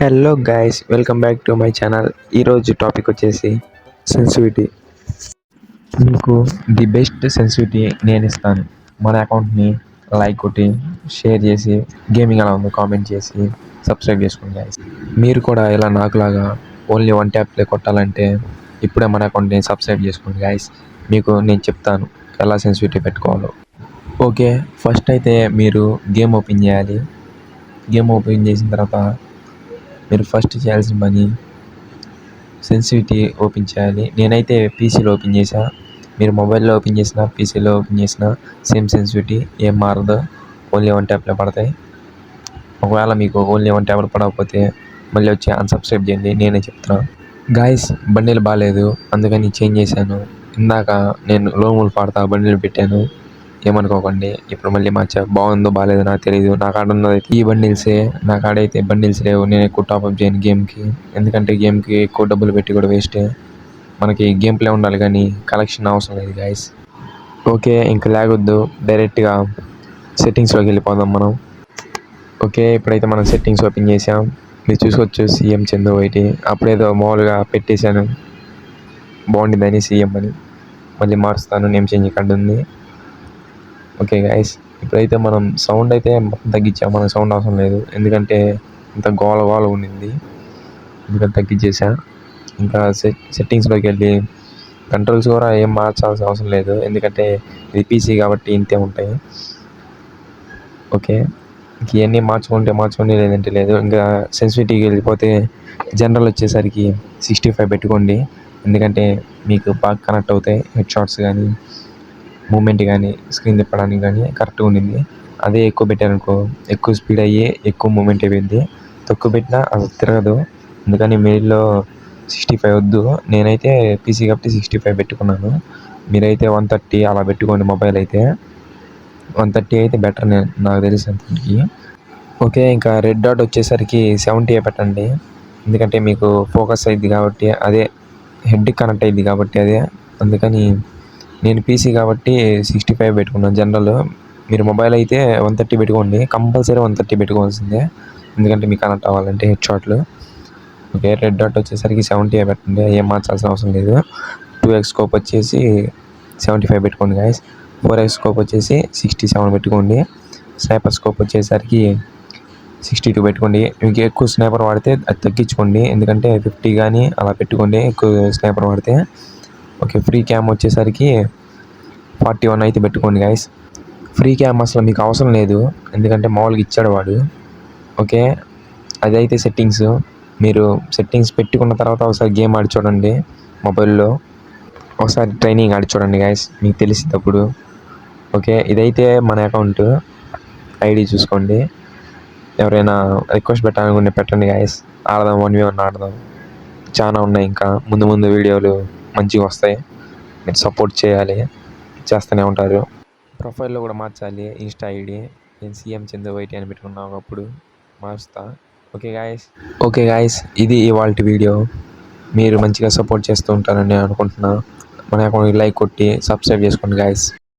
Hello guys, welcome back to my channel. ఈరోజు topic వచ్చేసి sensitivity. మీకు ది బెస్ట్ సెన్సిటివిటీ నేను ఇస్తాను. మన అకౌంట్ని లైక్ కొట్టి షేర్ చేసి గేమింగ్ ఎలా ఉందో కామెంట్ చేసి సబ్స్క్రైబ్ చేసుకోండి గైస్. మీరు కూడా ఇలా నాకులాగా ఓన్లీ వన్ ట్యాప్ ప్లే కొట్టాలంటే ఇప్పుడే మన అకౌంట్ని సబ్స్క్రైబ్ చేసుకోండి గైస్. మీకు నేను చెప్తాను ఎలా సెన్సిటివిటీ పెట్టుకోవాలో. ఓకే, ఫస్ట్ అయితే మీరు గేమ్ ఓపెన్ చేయాలి. గేమ్ ఓపెన్ చేసిన తర్వాత మీరు ఫస్ట్ చేయాల్సిన పని సెన్సిటివిటీ ఓపెన్ చేయాలి. నేనైతే పీసీలో ఓపెన్ చేసా. మీరు మొబైల్లో ఓపెన్ చేసినా పీసీలో ఓపెన్ చేసినా సేమ్ సెన్సిటివిటీ, ఏం మారదు. ఓన్లీ వన్ ట్యాప్లో పడతాయి. ఒకవేళ మీకు ఓన్లీ వన్ ట్యాప్లో పడకపోతే మళ్ళీ వచ్చి అన్సబ్స్క్రైబ్ చేయండి, నేనే చెప్తున్నా. గాయస్, బండిలు బాగాలేదు అందుకని చేంజ్ చేశాను. ఇందాక నేను లోములు పాడతా బండిలు పెట్టాను, ఏమనుకోకండి. ఇప్పుడు మళ్ళీ మార్చా. బాగుందో బాగాలేదో నాకు తెలియదు. నా కాడ ఉన్నది ఈ బండిల్సే. నా కాడైతే బండిల్స్ లేవు. నేను ఎక్కువ టాప్అప్ చేయను గేమ్కి, ఎందుకంటే గేమ్కి ఎక్కువ డబ్బులు పెట్టి కూడా వేస్టే. మనకి గేమ్ ప్లే ఉండాలి కానీ కలెక్షన్ అవసరం లేదు గాయస్. ఓకే, ఇంకా లేగొద్దు, డైరెక్ట్గా సెట్టింగ్స్లోకి వెళ్ళిపోదాం మనం. ఓకే, ఇప్పుడైతే మనం సెట్టింగ్స్ ఓపెన్ చేసాం. మీరు చూసుకోవచ్చు సీఎం చందు వైటి. అప్పుడేదో మామూలుగా పెట్టేశాను, బాగుండిందని సీఎం అని. మళ్ళీ మారుస్తాను, నేమ్ చేంజ్ ఇక్కడ ఉంది. ఓకే గైస్, ఇప్పుడైతే మనం సౌండ్ అయితే మొత్తం తగ్గించాం. మనకు సౌండ్ అవసరం లేదు, ఎందుకంటే ఇంత గోల ఉండింది, ఎందుకంటే తగ్గించేసా. ఇంకా సెట్టింగ్స్లోకి వెళ్ళి కంట్రోల్స్ కూడా ఏం మార్చాల్సిన అవసరం లేదు, ఎందుకంటే ఇది పీసీ కాబట్టి ఇంతే ఉంటాయి. ఓకే, ఇంక ఇవన్నీ మార్చుకోండి, లేదంటే లేదు. ఇంకా సెన్సిటివిటీకి వెళ్ళిపోతే జనరల్ వచ్చేసరికి 65 పెట్టుకోండి, ఎందుకంటే మీకు బాగా కనెక్ట్ అవుతాయి. హెడ్ షాట్స్ కానీ మూమెంట్ కానీ స్క్రీన్ తిప్పడానికి కానీ కరెక్ట్గా ఉండింది. అదే ఎక్కువ పెట్టారనుకో ఎక్కువ స్పీడ్ అయ్యి ఎక్కువ మూమెంట్ అయిపోయింది. తక్కువ పెట్టినా అది తిరగదు, అందుకని మిడిల్లో 65 వద్దు. నేనైతే పీసీ కాబట్టి 65 పెట్టుకున్నాను. మీరైతే 130 అలా పెట్టుకోండి. మొబైల్ అయితే 130 అయితే బెటర్ నాకు తెలిసినంతకి. ఓకే, ఇంకా రెడ్ డాట్ వచ్చేసరికి 70 పెట్టండి, ఎందుకంటే మీకు ఫోకస్ అయ్యిద్ది కాబట్టి, అదే హెడ్కి కనెక్ట్ అయ్యిద్ది కాబట్టి అదే. అందుకని నేను పీసీ కాబట్టి 65 పెట్టుకున్నాను జనరల్. మీరు మొబైల్ అయితే 130 పెట్టుకోండి, కంపల్సరీ 130 పెట్టుకోవాల్సిందే, ఎందుకంటే మీకు కనెక్ట్ అవ్వాలంటే హెడ్ షాట్లు. ఓకే, రెడ్ డాట్ వచ్చేసరికి 70 పెట్టండి, ఏం మార్చాల్సిన అవసరం లేదు. 2x స్కోప్ వచ్చేసి 75 పెట్టుకోండి గాయస్. 4x స్కోప్ వచ్చేసి 67 పెట్టుకోండి. స్నైపర్ స్కోప్ వచ్చేసరికి 62 పెట్టుకోండి. మీకు ఎక్కువ స్నైపర్ వాడితే అది తగ్గించుకోండి, ఎందుకంటే 50 కానీ అలా పెట్టుకోండి ఎక్కువ స్నైపర్ వాడితే. ఓకే, ఫ్రీ క్యామ్ వచ్చేసరికి 41 అయితే పెట్టుకోండి గాయస్. ఫ్రీ క్యామ్ అసలు మీకు అవసరం లేదు, ఎందుకంటే మామూలుగా ఇచ్చాడు వాడు. ఓకే, అదైతే సెట్టింగ్స్. మీరు సెట్టింగ్స్ పెట్టుకున్న తర్వాత ఒకసారి గేమ్ ఆడి చూడండి మొబైల్లో, ఒకసారి ట్రైనింగ్ ఆడి చూడండి గాయస్, మీకు తెలిసినప్పుడు. ఓకే, ఇదైతే మన అకౌంట్ ఐడి చూసుకోండి. ఎవరైనా రిక్వెస్ట్ పెట్టాలనుకుంటే పెట్టండి గాయస్, ఆడదాం, 1v1 ఆడదాం. చాలా ఉన్నాయి, ఇంకా ముందు వీడియోలు మంచిగా వస్తాయి. మీరు సపోర్ట్ చేయాలి, చేస్తూనే ఉంటారు. ప్రొఫైల్లో కూడా మార్చాలి ఇన్స్టా ఐడి. నేను సీఎం చందు వైటి అని పెట్టుకున్నా, ఒకప్పుడు మారుస్తా. ఓకే గాయస్, ఇది ఇవాల్టి వీడియో. మీరు మంచిగా సపోర్ట్ చేస్తూ ఉంటారని నేను అనుకుంటున్నా. మన అకౌంట్కి లైక్ కొట్టి సబ్స్క్రైబ్ చేసుకోండి గాయస్.